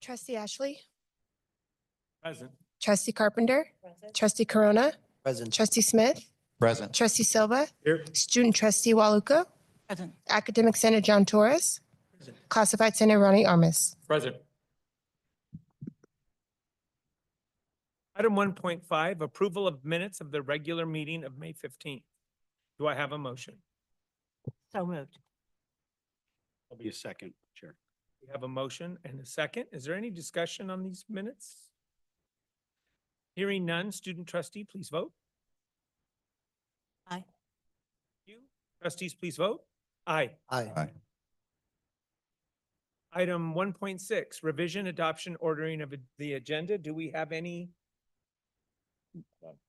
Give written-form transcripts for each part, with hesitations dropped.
Trustee Ashley, Present. Trustee Carpenter, Trustee Corona, Present. Trustee Smith, Present. Trustee Silva, Here. Student Trustee Waluka, Present. Academic Senate John Torres, Present. Classified Senate Ronnie Armas. Present. Item 1.5, approval of minutes of the regular meeting of May 15th. Do I have a motion? So moved. I'll be a second, Chair. We have a motion and a second. Is there any discussion on these minutes? Hearing none, student trustee, please vote. Aye. You, trustees, please vote. Aye. Aye. Item 1.6, revision, adoption, ordering of the agenda. Do we have any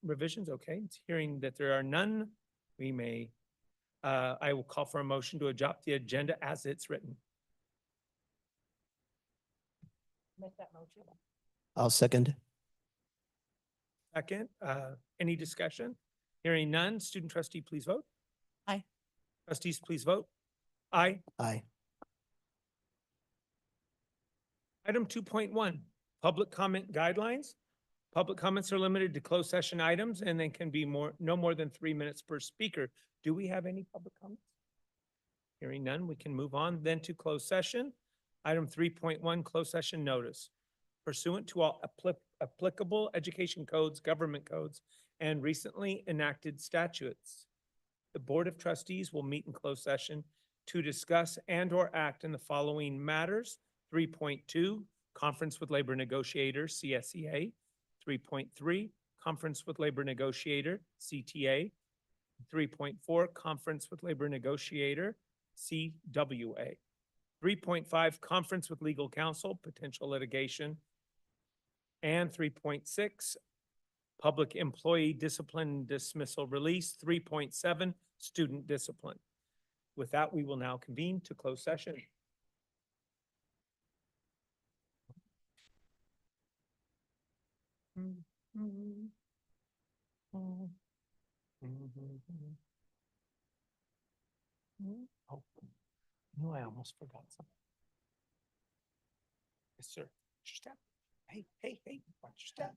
revisions? Okay, it's hearing that there are none. We may, I will call for a motion to adopt the agenda as it's written. Make that motion. I'll second. Second, any discussion? Hearing none, student trustee, please vote. Aye. Trustees, please vote. Aye. Aye. Item 2.1, public comment guidelines. Public comments are limited to closed session items and then can be no more than 3 minutes per speaker. Do we have any public comments? Hearing none, we can move on then to closed session. Item 3.1, closed session notice. Pursuant to all applicable education codes, government codes, and recently enacted statutes, the Board of Trustees will meet in closed session to discuss and/or act in the following matters. 3.2, conference with labor negotiator, CSEA. 3.3, conference with labor negotiator, CTA. 3.4, conference with labor negotiator, CWA. 3.5, conference with legal counsel, potential litigation. And 3.6, public employee discipline dismissal release. 3.7, student discipline. With that, we will now convene to close session. Oh, no, I almost forgot something. Yes, sir. Watch your step. Hey, hey, hey, watch your step.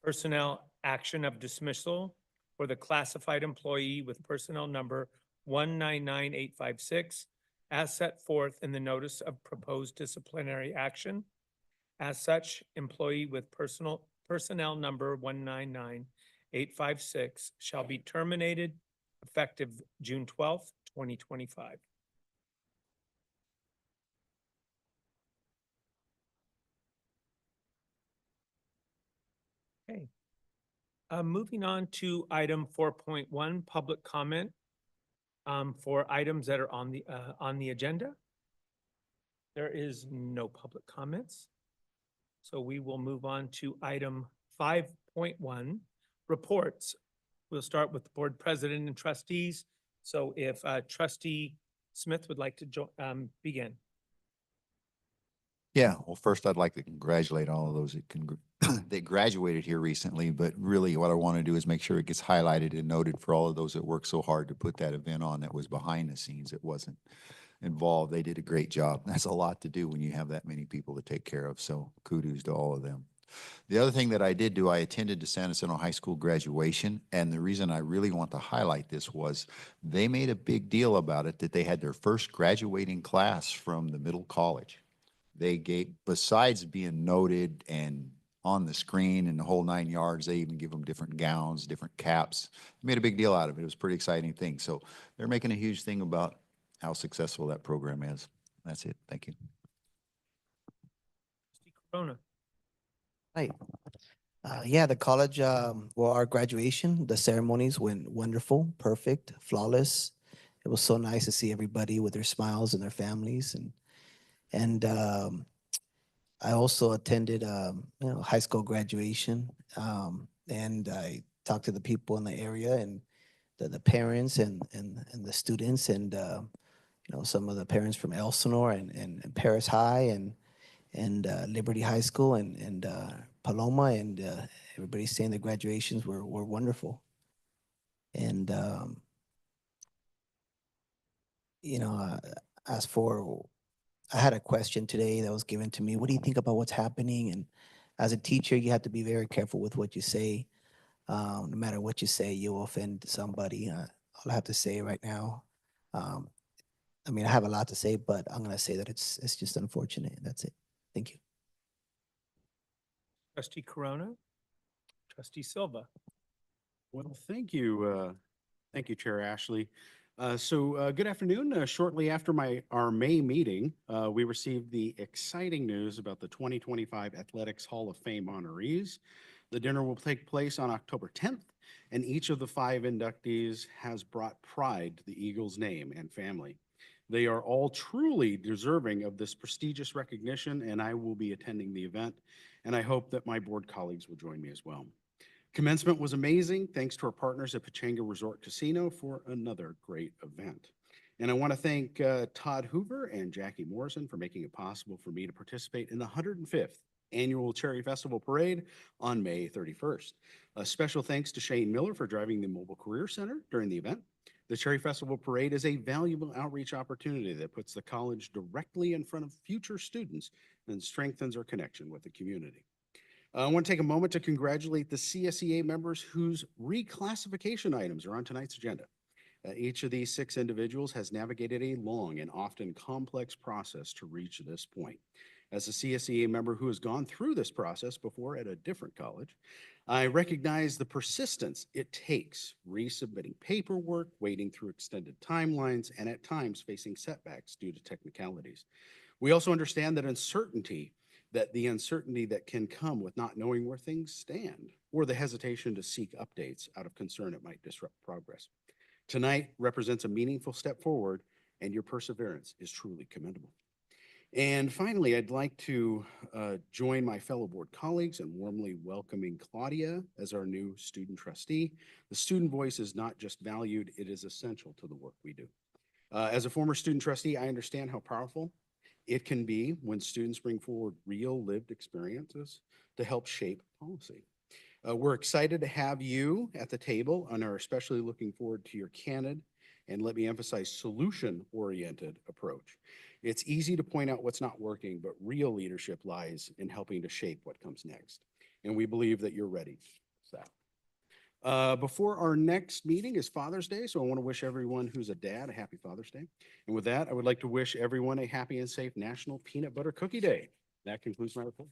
personnel action of dismissal for the classified employee with personnel number 199856 as set forth in the notice of proposed disciplinary action. As such, employee with personnel number 199856 shall be terminated effective June 12th, 2025. Okay. Moving on to item 4.1, public comment for items that are on the agenda. There is no public comments. So we will move on to item 5.1, reports. We'll start with the board president and trustees. So if trustee Smith would like to begin. Yeah, well, first I'd like to congratulate all of those that graduated here recently, but really what I want to do is make sure it gets highlighted and noted for all of those that worked so hard to put that event on that was behind the scenes. It wasn't involved. They did a great job. That's a lot to do when you have that many people to take care of. So kudos to all of them. The other thing that I did do, I attended the San Jacinto High School graduation, and the reason I really want to highlight this was they made a big deal about it, that they had their first graduating class from the middle college. They gave, besides being noted and on the screen and the whole 9 yards, they even give them different gowns, different caps. They made a big deal out of it. It was a pretty exciting thing. So they're making a huge thing about how successful that program is. That's it. Thank you. Trustee Corona. Hi. Yeah, the college, well, our graduation, the ceremonies went wonderful, perfect, flawless. It was so nice to see everybody with their smiles and their families. And I also attended, high school graduation. And I talked to the people in the area and the parents and the students and, some of the parents from Elsinore and Paris High and Liberty High School and Paloma, and everybody's saying the graduations were wonderful. And, as for, I had a question today that was given to me. What do you think about what's happening? And as a teacher, you have to be very careful with what you say. No matter what you say, you'll offend somebody. All I have to say right now, I have a lot to say, but I'm going to say that it's just unfortunate. That's it. Thank you. Trustee Corona. Trustee Silva. Well, thank you. Thank you, Chair Ashley. Good afternoon. Shortly after our May meeting, we received the exciting news about the 2025 Athletics Hall of Fame honorees. The dinner will take place on October 10th, and each of the 5 inductees has brought pride to the Eagles' name and family. They are all truly deserving of this prestigious recognition, and I will be attending the event, and I hope that my board colleagues will join me as well. Commencement was amazing. Thanks to our partners at Pechanga Resort Casino for another great event. And I want to thank Todd Hoover and Jackie Morrison for making it possible for me to participate in the 105th Annual Cherry Festival Parade on May 31st. A special thanks to Shane Miller for driving the Mobile Career Center during the event. The Cherry Festival Parade is a valuable outreach opportunity that puts the college directly in front of future students and strengthens our connection with the community. I want to take a moment to congratulate the CSEA members whose reclassification items are on tonight's agenda. Each of these 6 individuals has navigated a long and often complex process to reach this point. As a CSEA member who has gone through this process before at a different college, I recognize the persistence it takes resubmitting paperwork, waiting through extended timelines, and at times facing setbacks due to technicalities. We also understand that the uncertainty that can come with not knowing where things stand, or the hesitation to seek updates out of concern it might disrupt progress. Tonight represents a meaningful step forward, and your perseverance is truly commendable. And finally, I'd like to join my fellow board colleagues in warmly welcoming Claudia as our new student trustee. The student voice is not just valued, it is essential to the work we do. As a former student trustee, I understand how powerful it can be when students bring forward real lived experiences to help shape policy. We're excited to have you at the table and are especially looking forward to your candid, and let me emphasize, solution-oriented approach. It's easy to point out what's not working, but real leadership lies in helping to shape what comes next. and we believe that you're ready. So, before our next meeting is Father's Day, so I want to wish everyone who's a dad a happy Father's Day. And with that, I would like to wish everyone a happy and safe National Peanut Butter Cookie Day. That concludes my report.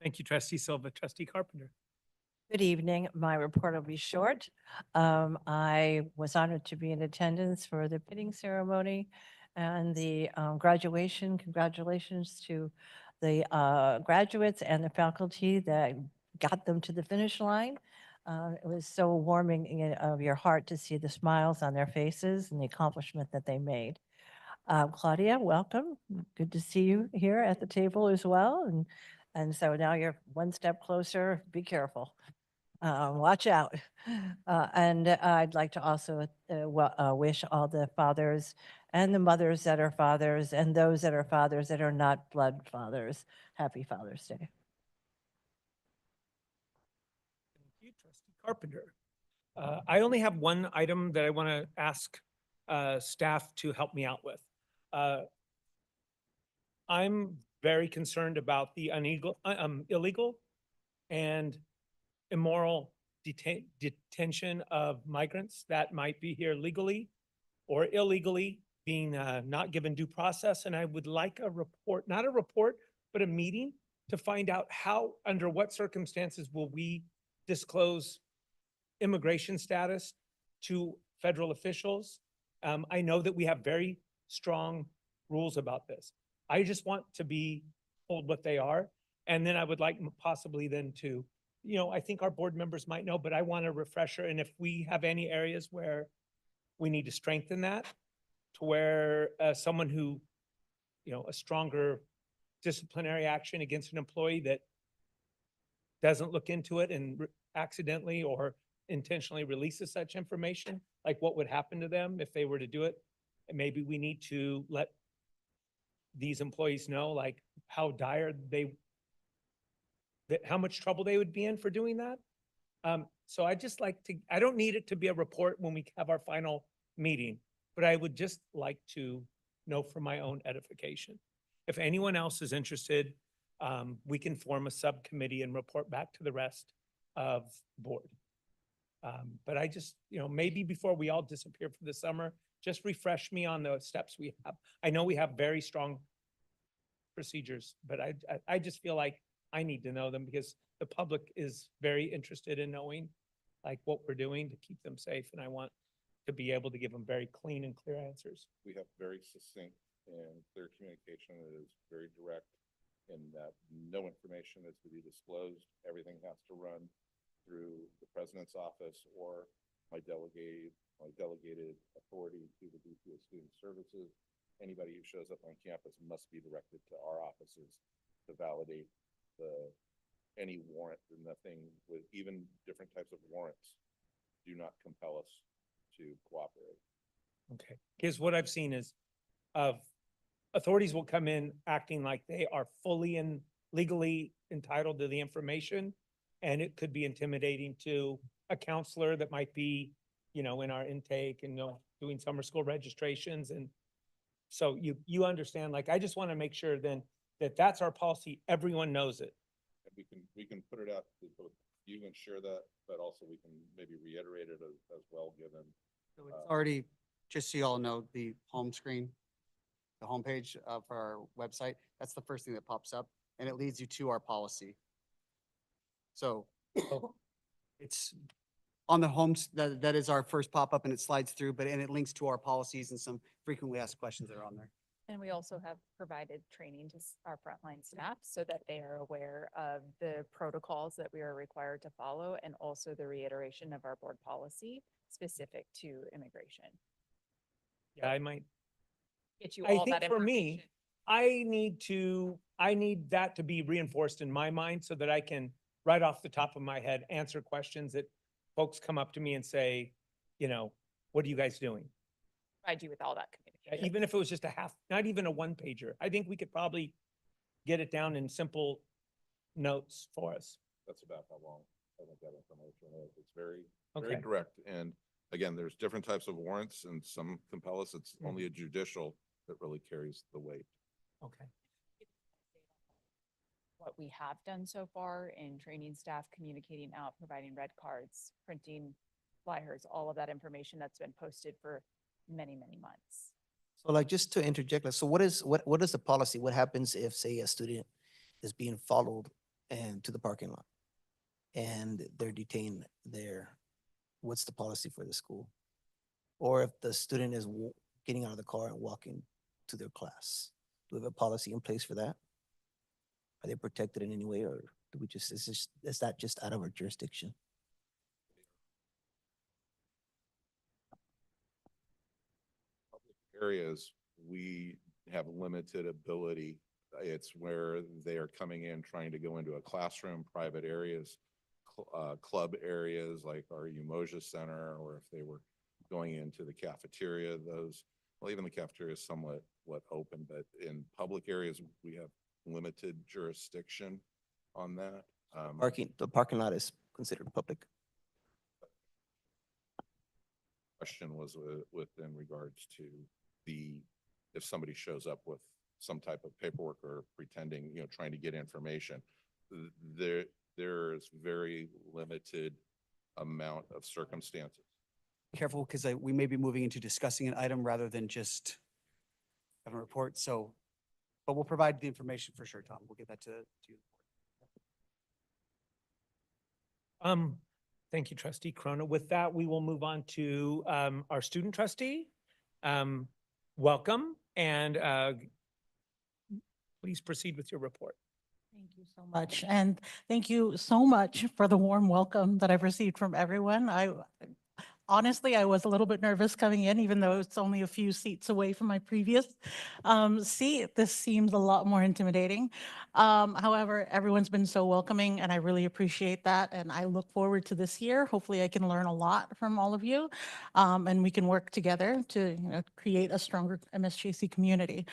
Thank you, trustee Silva. Trustee Carpenter. Good evening. My report will be short. I was honored to be in attendance for the pinning ceremony and the graduation. Congratulations to the graduates and the faculty that got them to the finish line. It was so warming of your heart to see the smiles on their faces and the accomplishment that they made. Claudia, welcome. Good to see you here at the table as well. And so now you're one step closer. Be careful. Watch out. And I'd like to also wish all the fathers and the mothers that are fathers and those that are fathers that are not blood fathers, happy Father's Day. Thank you, trustee Carpenter. I only have one item that I want to ask staff to help me out with. I'm very concerned about the illegal and immoral detention of migrants that might be here legally or illegally being not given due process. And I would like a report, not a report, but a meeting to find out how, under what circumstances will we disclose immigration status to federal officials. I know that we have very strong rules about this. I just want to be told what they are. And then I would like possibly then to, I think our board members might know, but I want a refresher. And if we have any areas where we need to strengthen that to where someone who, a stronger disciplinary action against an employee that doesn't look into it and accidentally or intentionally releases such information, like what would happen to them if they were to do it. And maybe we need to let these employees know like how dire how much trouble they would be in for doing that. So I just like to, I don't need it to be a report when we have our final meeting, but I would just like to know for my own edification. If anyone else is interested, we can form a subcommittee and report back to the rest of board. But I just, maybe before we all disappear for the summer, just refresh me on the steps we have. I know we have very strong procedures, but I just feel like I need to know them because the public is very interested in knowing like what we're doing to keep them safe. And I want to be able to give them very clean and clear answers. We have very succinct and clear communication that is very direct in that no information is to be disclosed. Everything has to run through the president's office or my delegated authority to the VP of Student Services. Anybody who shows up on campus must be directed to our offices to validate any warrant. And nothing with even different types of warrants do not compel us to cooperate. Okay, because what I've seen is authorities will come in acting like they are fully and legally entitled to the information. And it could be intimidating to a counselor that might be, in our intake and, doing summer school registrations. And so you understand, like, I just want to make sure then that that's our policy. Everyone knows it. And we can put it out to both you can share that, but also we can maybe reiterate it as well, given. So it's already, just so you all know, the home screen, the homepage of our website, that's the first thing that pops up and it leads you to our policy. So it's on the homes, that is our first pop-up and it slides through, and it links to our policies and some frequently asked questions that are on there. And we also have provided training to our frontline staff so that they are aware of the protocols that we are required to follow and also the reiteration of our board policy specific to immigration. Yeah, I might. Get you I all think that for me, information. I need that to be reinforced in my mind so that I can, right off the top of my head, answer questions that folks come up to me and say, what are you guys doing? Provide you with all that communication. Even if it was just not even a one pager, I think we could probably get it down in simple notes for us. That's about how long I think that information is. It's very Okay. direct. And again, there's different types of warrants and some compel us. It's Mhm. only a judicial that really carries the weight. Okay. what we have done so far in training staff, communicating out, providing red cards, printing flyers, all of that information that's been posted for many, many months. So like, just to interject, like, so what is the policy? What happens if, say, a student is being followed and to the parking lot and they're detained there? What's the policy for the school? Or if the student is getting out of the car and walking to their class, do we have a policy in place for that? Are they protected in any way, or do we just, is that just out of our jurisdiction? Areas, we have limited ability. It's where they are coming in, trying to go into a classroom, private areas, club areas like our Umoja Center, or if they were going into the cafeteria, those, well, even the cafeteria is somewhat open, but in public areas, we have limited jurisdiction on that. The parking lot is considered public. Question was within regards to if somebody shows up with some type of paperwork or pretending, trying to get information, there is very limited amount of circumstances. Careful, because we may be moving into discussing an item rather than just having a report. So, but we'll provide the information for sure, Tom. We'll get that to you. Thank you, trustee Corona. With that, we will move on to our student trustee. Welcome, and please proceed with your report. Thank you so much. And thank you so much for the warm welcome that I've received from everyone. Honestly, I was a little bit nervous coming in, even though it's only a few seats away from my previous seat. This seems a lot more intimidating. However, everyone's been so welcoming, and I really appreciate that. And I look forward to this year. Hopefully, I can learn a lot from all of you, and we can work together to create a stronger MSJC community.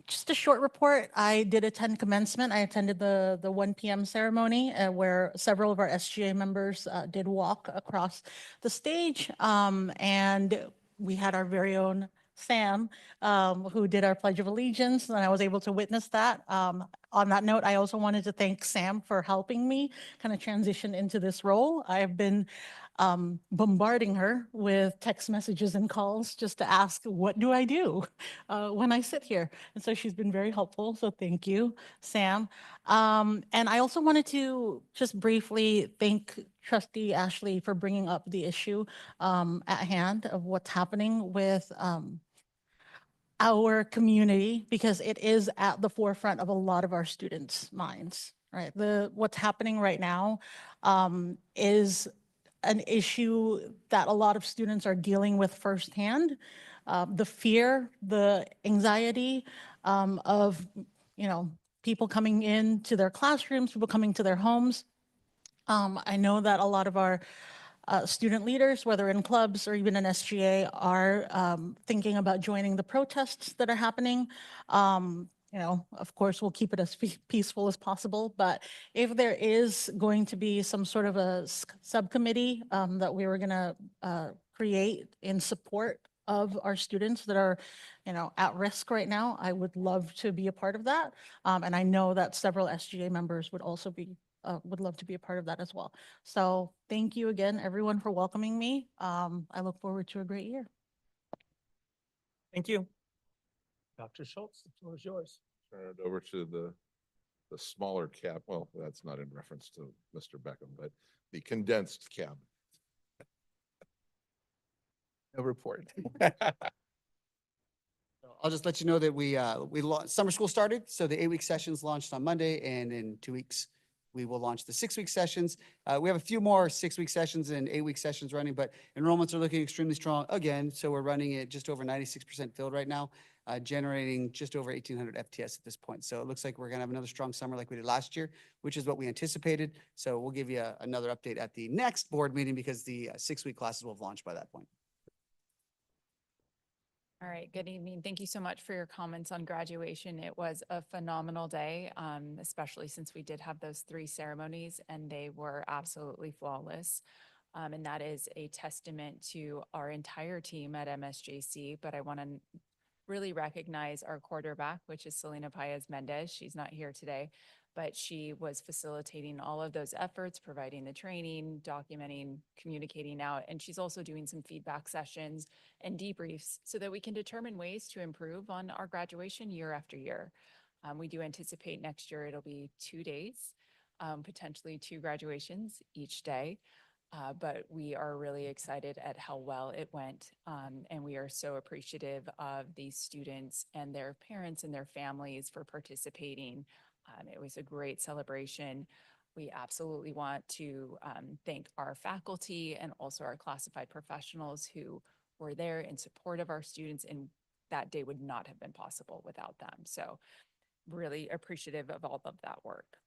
Just a short report. I did attend commencement. I attended the 1 p.m. ceremony where several of our SGA members did walk across the stage. And we had our very own Sam, who did our Pledge of Allegiance, and I was able to witness that. On that note, I also wanted to thank Sam for helping me kind of transition into this role. I have been bombarding her with text messages and calls just to ask, what do I do when I sit here? And so she's been very helpful. So thank you, Sam. And I also wanted to just briefly thank Trustee Ashley for bringing up the issue at hand of what's happening with our community, because it is at the forefront of a lot of our students' minds, right? What's happening right now is an issue that a lot of students are dealing with firsthand. The fear, the anxiety of, people coming into their classrooms, people coming to their homes. I know that a lot of our student leaders, whether in clubs or even in SGA, are thinking about joining the protests that are happening. Of course, we'll keep it as peaceful as possible, but if there is going to be some sort of a subcommittee that we were going to create in support of our students that are, at risk right now, I would love to be a part of that. And I know that several SGA members would also would love to be a part of that as well. So thank you again, everyone, for welcoming me. I look forward to a great year. Thank you. Dr. Schultz, the floor is yours. Turn it over to the smaller cab. Well, that's not in reference to Mr. Beckham, but the condensed cab. No report. I'll just let you know that summer school started. So the 8-week sessions launched on Monday, and in 2 weeks, we will launch the 6-week sessions. We have a few more 6-week sessions and 8-week sessions running, but enrollments are looking extremely strong again. So we're running it just over 96% filled right now, generating just over 1,800 FTS at this point. So it looks like we're going to have another strong summer like we did last year, which is what we anticipated. So we'll give you another update at the next board meeting, because the 6-week classes will have launched by that point. All right, good evening. Thank you so much for your comments on graduation. It was a phenomenal day, especially since we did have those 3 ceremonies and they were absolutely flawless. And that is a testament to our entire team at MSJC. But I want to really recognize our quarterback, which is Selena Paez Mendez. She's not here today, but she was facilitating all of those efforts, providing the training, documenting, communicating out. And she's also doing some feedback sessions and debriefs so that we can determine ways to improve on our graduation year after year. We do anticipate next year it'll be 2 days, potentially 2 graduations each day. But we are really excited at how well it went. And we are so appreciative of these students and their parents and their families for participating. It was a great celebration. We absolutely want to thank our faculty and also our classified professionals who were there in support of our students, and that day would not have been possible without them. So really appreciative of all of that work.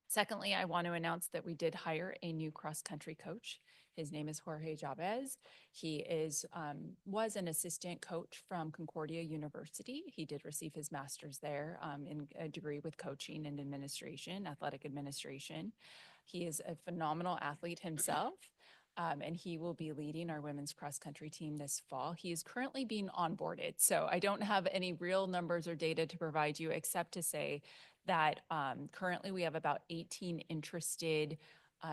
Secondly, I want to announce that we did hire a new cross-country coach. His name is Jorge Chavez. He was an assistant coach from Concordia University. He did receive his master's there in a degree with coaching and administration, athletic administration. He is a phenomenal athlete himself. And he will be leading our women's cross-country team this fall. He is currently being onboarded, so I don't have any real numbers or data to provide you except to say that currently we have about 18 interested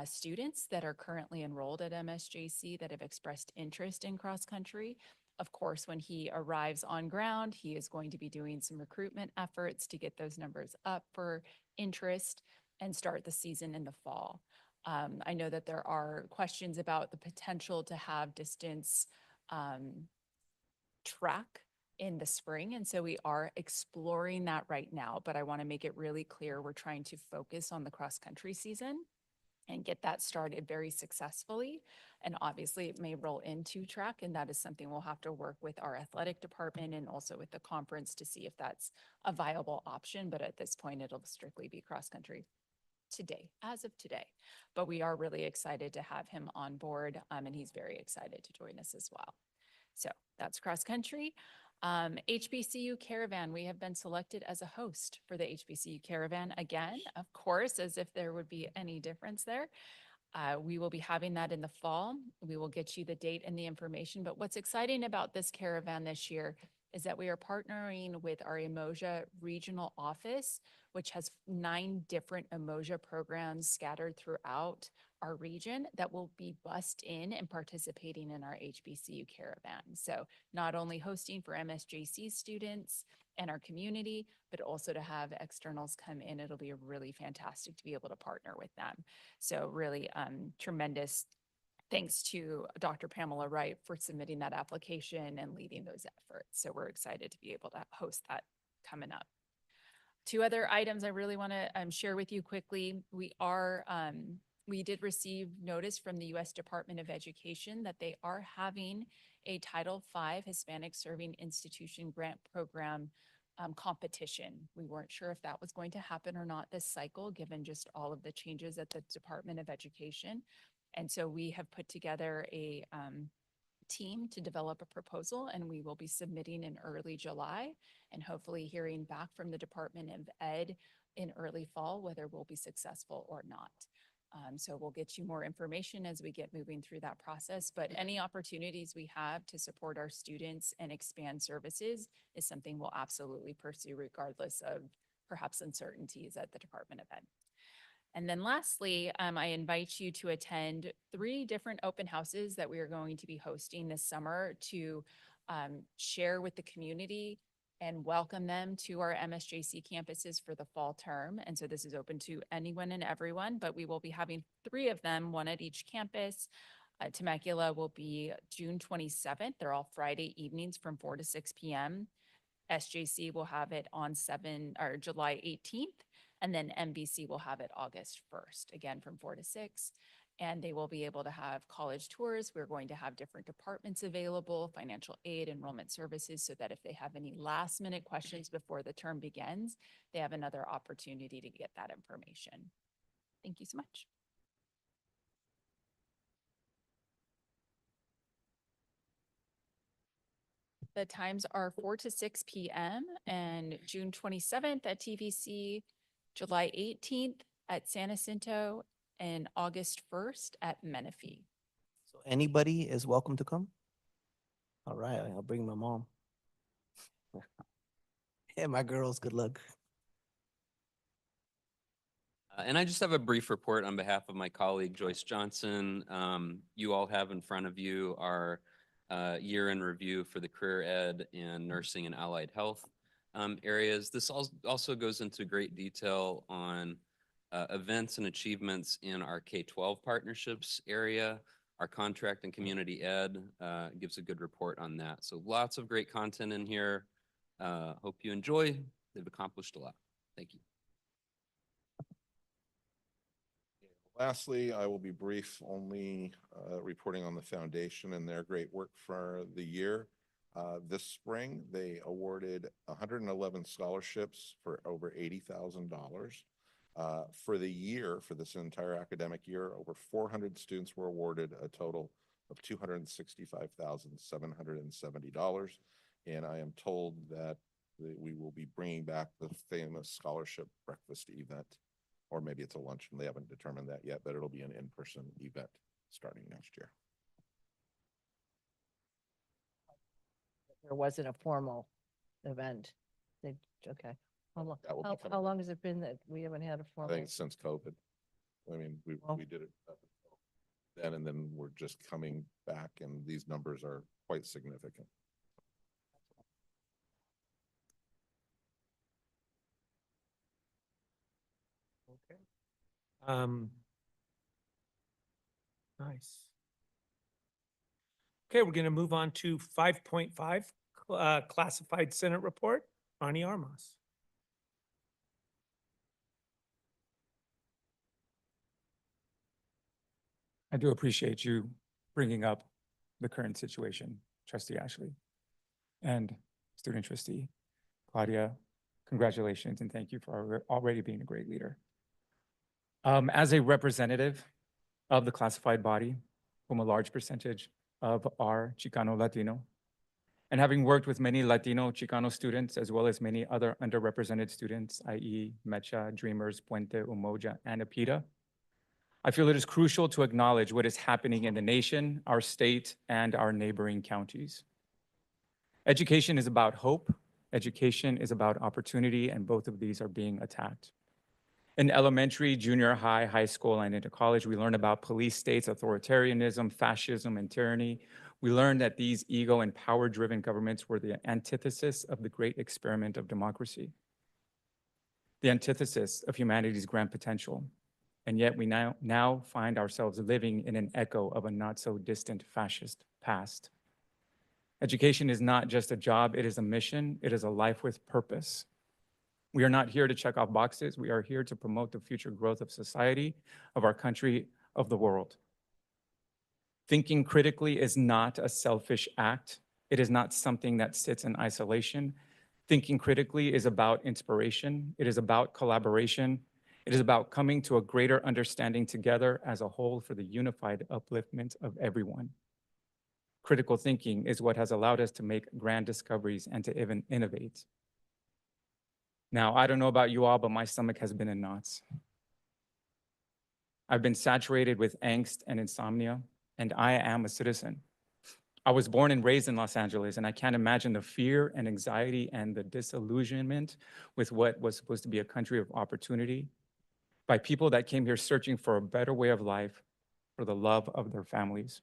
students that are currently enrolled at MSJC that have expressed interest in cross-country. Of course, when he arrives on ground, he is going to be doing some recruitment efforts to get those numbers up for interest and start the season in the fall. I know that there are questions about the potential to have distance track in the spring. And so we are exploring that right now, but I want to make it really clear we're trying to focus on the cross-country season and get that started very successfully. And obviously it may roll into track, and that is something we'll have to work with our athletic department and also with the conference to see if that's a viable option. But at this point, it'll strictly be cross-country today, as of today. But we are really excited to have him on board, and he's very excited to join us as well. So that's cross-country. HBCU Caravan, we have been selected as a host for the HBCU Caravan again, of course, as if there would be any difference there. We will be having that in the fall. We will get you the date and the information. But what's exciting about this caravan this year is that we are partnering with our Emoja regional office, which has 9 different Emoja programs scattered throughout our region that will be bussed in and participating in our HBCU caravan. So not only hosting for MSJC students and our community, but also to have externals come in. It'll be really fantastic to be able to partner with them. So really tremendous thanks to Dr. Pamela Wright for submitting that application and leading those efforts. So we're excited to be able to host that coming up. 2 other items I really want to share with you quickly. We did receive notice from the U.S. Department of Education that they are having a Title V Hispanic Serving Institution Grant Program competition. We weren't sure if that was going to happen or not this cycle, given just all of the changes at the Department of Education. And so we have put together a team to develop a proposal, and we will be submitting in early July and hopefully hearing back from the Department of Ed in early fall, whether we'll be successful or not. So we'll get you more information as we get moving through that process, but any opportunities we have to support our students and expand services is something we'll absolutely pursue regardless of perhaps uncertainties at the Department of Ed. And then lastly, I invite you to attend 3 different open houses that we are going to be hosting this summer to share with the community and welcome them to our MSJC campuses for the fall term. And so this is open to anyone and everyone, but we will be having 3 of them, 1 at each campus. Temecula will be June 27th. They're all Friday evenings from 4 to 6 p.m. SJC will have it on July 18th. And then MBC will have it August 1st, again from 4 to 6. And they will be able to have college tours. We're going to have different departments available, financial aid, enrollment services, so that if they have any last minute questions before the term begins, they have another opportunity to get that information. Thank you so much. The times are 4 to 6 p.m. and June 27th at TVC, July 18th at San Jacinto, and August 1st at Menifee. So anybody is welcome to come? All right, I'll bring my mom. Yeah, my girls, good luck. And I just have a brief report on behalf of my colleague Joyce Johnson. You all have in front of you our year in review for the career ed and nursing and allied health areas. This also goes into great detail on events and achievements in our K-12 partnerships area. Our contract and community ed gives a good report on that. So lots of great content in here. Hope you enjoy. They've accomplished a lot. Thank you. Lastly, I will be brief, only reporting on the foundation and their great work for the year. This spring, they awarded 111 scholarships for over $80,000. For the year, for this entire academic year, over 400 students were awarded a total of $265,770. And I am told that we will be bringing back the famous scholarship breakfast event, or maybe it's a luncheon. They haven't determined that yet, but it'll be an in-person event starting next year. There wasn't a formal event. Okay. That will be coming How long has it been that we haven't had a I formal? think since COVID. I mean, Well- we did it up until then, and then we're just coming back, and these numbers are quite significant. Okay. Nice. Okay, we're going to move on to 5.5, classified Senate report. Ronnie Armas. I do appreciate you bringing up the current situation, Trustee Ashley, and Student Trustee Claudia. Congratulations and thank you for already being a great leader. As a representative of the classified body, from a large percentage of our Chicano Latino, and having worked with many Latino Chicano students, as well as many other underrepresented students, i.e. Mecha, Dreamers, Puente, Umoja, and Apita, I feel it is crucial to acknowledge what is happening in the nation, our state, and our neighboring counties. Education is about hope. Education is about opportunity, and both of these are being attacked. In elementary, junior high, high school, and into college, we learn about police states, authoritarianism, fascism, and tyranny. We learn that these ego and power-driven governments were the antithesis of the great experiment of democracy, the antithesis of humanity's grand potential. And yet we now find ourselves living in an echo of a not-so-distant fascist past. Education is not just a job, it is a mission, it is a life with purpose. We are not here to check off boxes, we are here to promote the future growth of society, of our country, of the world. Thinking critically is not a selfish act. It is not something that sits in isolation. Thinking critically is about inspiration, it is about collaboration, it is about coming to a greater understanding together as a whole for the unified upliftment of everyone. Critical thinking is what has allowed us to make grand discoveries and to even innovate. Now, I don't know about you all, but my stomach has been in knots. I've been saturated with angst and insomnia, and I am a citizen. I was born and raised in Los Angeles, and I can't imagine the fear and anxiety and the disillusionment with what was supposed to be a country of opportunity by people that came here searching for a better way of life, for the love of their families.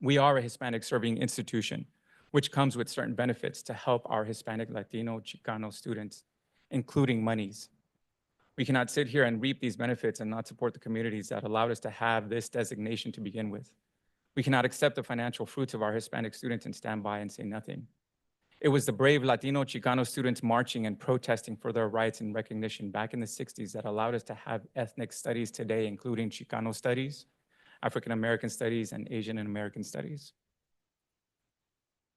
We are a Hispanic serving institution, which comes with certain benefits to help our Hispanic, Latino, Chicano students, including monies. We cannot sit here and reap these benefits and not support the communities that allowed us to have this designation to begin with. We cannot accept the financial fruits of our Hispanic students and stand by and say nothing. It was the brave Latino Chicano students marching and protesting for their rights and recognition back in the 60s that allowed us to have ethnic studies today, including Chicano studies, African American studies, and Asian and American studies.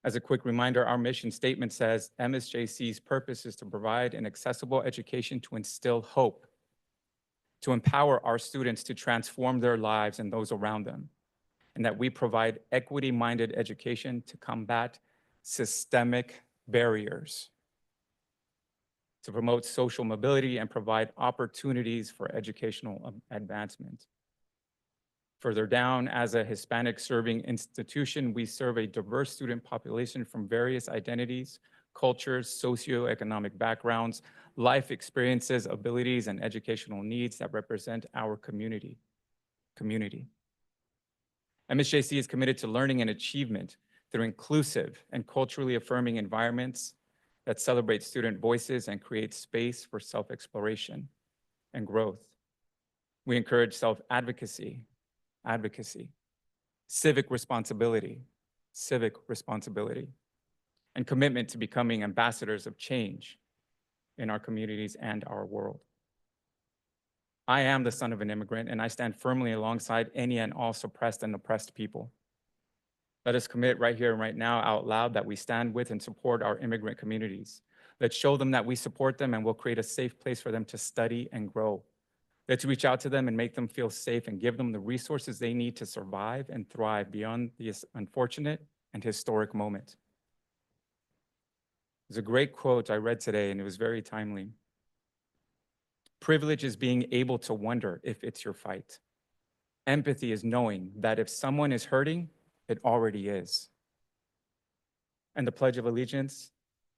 As a quick reminder, our mission statement says MSJC's purpose is to provide an accessible education to instill hope, to empower our students to transform their lives and those around them, and that we provide equity-minded education to combat systemic barriers, to promote social mobility and provide opportunities for educational advancement. Further down, as a Hispanic serving institution, we serve a diverse student population from various identities, cultures, socioeconomic backgrounds, life experiences, abilities, and educational needs that represent our community. MSJC is committed to learning and achievement through inclusive and culturally affirming environments that celebrate student voices and create space for self-exploration and growth. We encourage self-advocacy, civic responsibility, and commitment to becoming ambassadors of change in our communities and our world. I am the son of an immigrant, and I stand firmly alongside any and all suppressed and oppressed people. Let us commit right here and right now out loud that we stand with and support our immigrant communities. Let's show them that we support them and will create a safe place for them to study and grow. Let's reach out to them and make them feel safe and give them the resources they need to survive and thrive beyond this unfortunate and historic moment. There's a great quote I read today, and it was very timely. Privilege is being able to wonder if it's your fight. Empathy is knowing that if someone is hurting, it already is. And the Pledge of Allegiance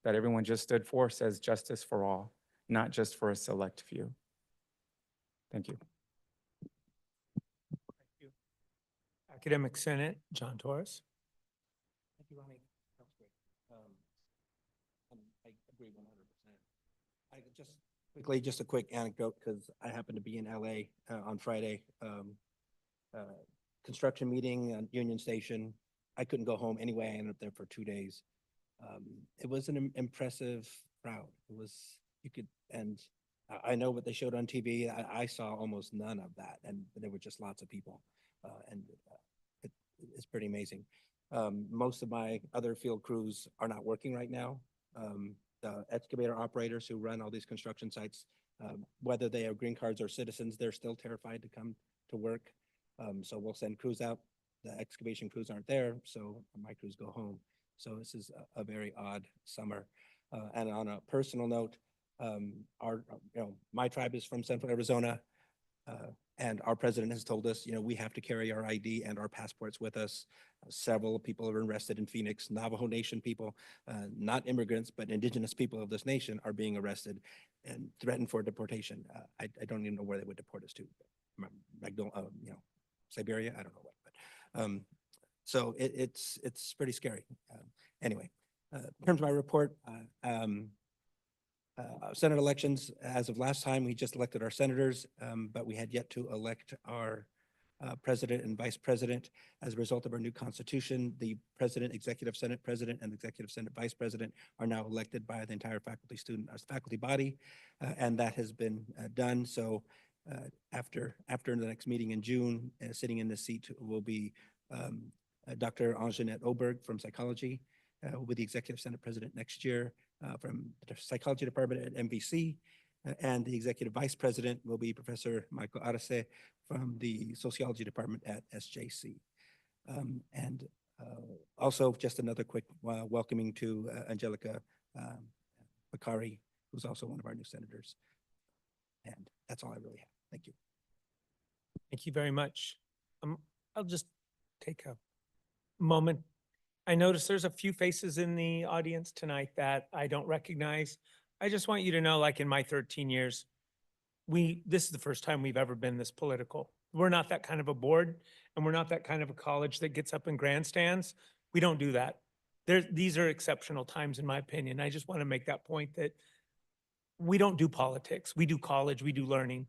that everyone just stood for says justice for all, not just for a select few. Thank you. Thank you. Academic Senate, John Torres. Thank you, Ronnie. That was great. I agree 100%. I just quickly, just a quick anecdote, because I happened to be in LA on Friday. Construction meeting on Union Station. I couldn't go home anyway. I ended up there for 2 days. It was an impressive crowd. It was, you could, and I know what they showed on TV. I saw almost none of that, and there were just lots of people. It's pretty amazing. Most of my other field crews are not working right now. The excavator operators who run all these construction sites, whether they have green cards or citizens, they're still terrified to come to work. So we'll send crews out. The excavation crews aren't there, so my crews go home. So this is a very odd summer. And on a personal note, my tribe is from Central Arizona, and our president has told us, we have to carry our ID and our passports with us. Several people are arrested in Phoenix. Navajo Nation people, not immigrants, but indigenous people of this nation are being arrested and threatened for deportation. I don't even know where they would deport us to. Siberia, I don't know what, but so it's pretty scary. Anyway, in terms of my report, Senate elections, as of last time, we just elected our senators, but we had yet to elect our president and vice president. As a result of our new constitution, the president, executive senate president, and executive senate vice president are now elected by the entire faculty body, and that has been done. So after the next meeting in June, sitting in this seat will be Dr. Anjanette Oberg from psychology, who will be the executive senate president next year from the psychology department at MVC, and the executive vice president will be Professor Michael Arce from the sociology department at SJC. And also just another quick welcoming to Angelica Bakari, who's also one of our new senators. And that's all I really have. Thank you. Thank you very much. I'll just take a moment. I notice there's a few faces in the audience tonight that I don't recognize. I just want you to know, like in my 13 years, this is the first time we've ever been this political. We're not that kind of a board, and we're not that kind of a college that gets up in grandstands. We don't do that. These are exceptional times, in my opinion. I just want to make that point that we don't do politics. We do college, we do learning.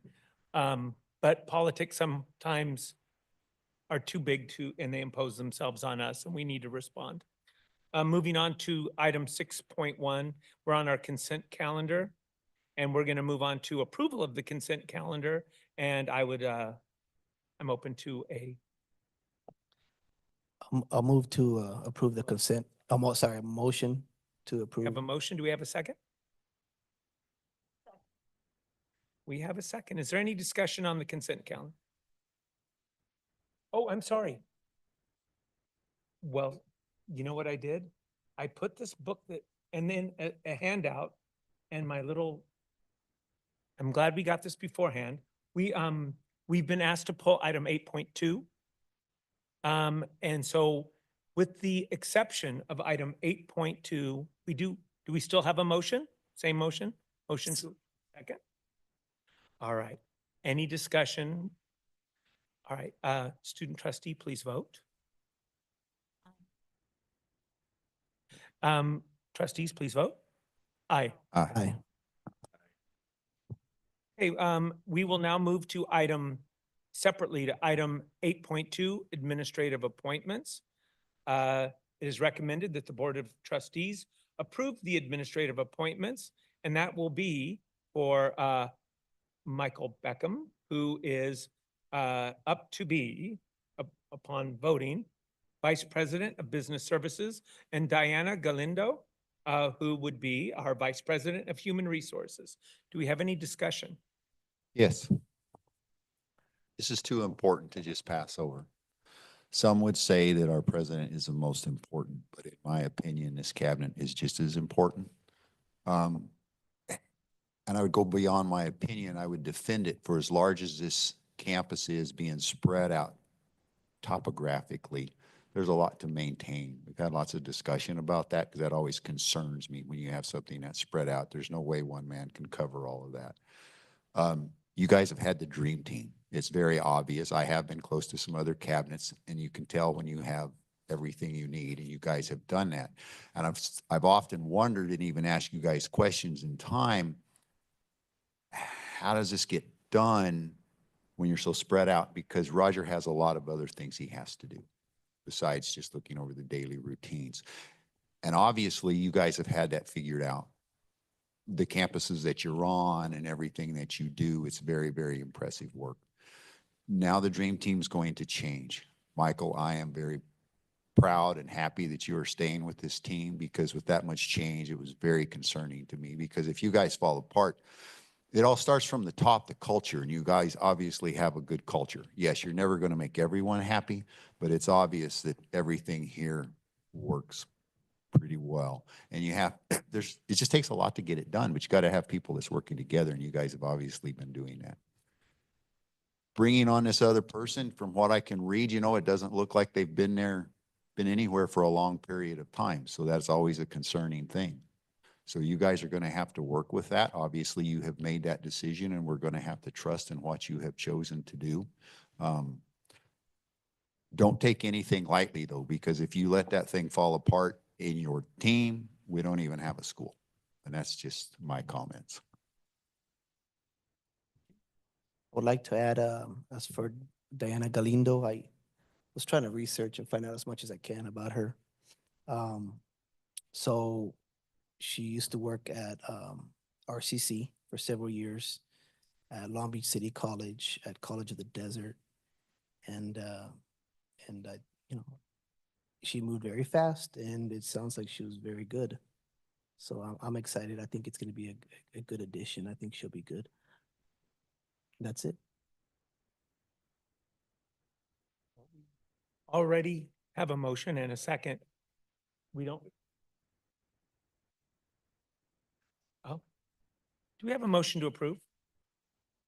But politics sometimes are too big and they impose themselves on us, and we need to respond. Moving on to item 6.1, we're on our consent calendar, and we're going to move on to approval of the consent calendar. And I'm open to I'll move to approve the consent. A motion to approve. have a motion. Do we have a second? We have a second. Is there any discussion on the consent calendar? Oh, I'm sorry. Well, you know what I did? I put this book and then a handout and I'm glad we got this beforehand. We've been asked to pull item 8.2 And so with the exception of item 8.2, do we still have a motion? Same motion? Motion to second? All right. Any discussion? All right, student trustee, please vote. Trustees, please vote. Aye. Aye. Okay, we will now move to separately to item 8.2, administrative appointments. It is recommended that the Board of Trustees approve the administrative appointments, and that will be for Michael Beckham, who is up to be, upon voting, Vice President of Business Services, and Diana Galindo, who would be our Vice President of Human Resources. Do we have any discussion? Yes. This is too important to just pass over. Some would say that our president is the most important, but in my opinion, this cabinet is just as important. And I would go beyond my opinion. I would defend it for as large as this campus is being spread out topographically. There's a lot to maintain. We've had lots of discussion about that because that always concerns me when you have something that's spread out. There's no way one man can cover all of that. You guys have had the dream team. It's very obvious. I have been close to some other cabinets, and you can tell when you have everything you need, and you guys have done that. And I've often wondered and even asked you guys questions in time, how does this get done when you're so spread out? Because Roger has a lot of other things he has to do besides just looking over the daily routines. And obviously, you guys have had that figured out. The campuses that you're on and everything that you do, it's very, very impressive work. Now the dream team's going to change. Michael, I am very proud and happy that you are staying with this team, because with that much change, it was very concerning to me, because if you guys fall apart, it all starts from the top, the culture, and you guys obviously have a good culture. Yes, you're never going to make everyone happy, but it's obvious that everything here works pretty well. And it just takes a lot to get it done, but you got to have people that's working together, and you guys have obviously been doing that. Bringing on this other person, from what I can read, it doesn't look like they've been anywhere for a long period of time. So that's always a concerning thing. So you guys are going to have to work with that. Obviously, you have made that decision, and we're going to have to trust in what you have chosen to do. Don't take anything lightly, though, because if you let that thing fall apart in your team, we don't even have a school. And that's just my comments. I would like to add, as for Diana Galindo, I was trying to research and find out as much as I can about her. So she used to work at RCC for several years, at Long Beach City College, at College of the Desert, and she moved very fast, and it sounds like she was very good. So I'm excited. I think it's going to be a good addition. I think she'll be good. That's it. Already have a motion and a second. We don't. Oh, do we have a motion to approve?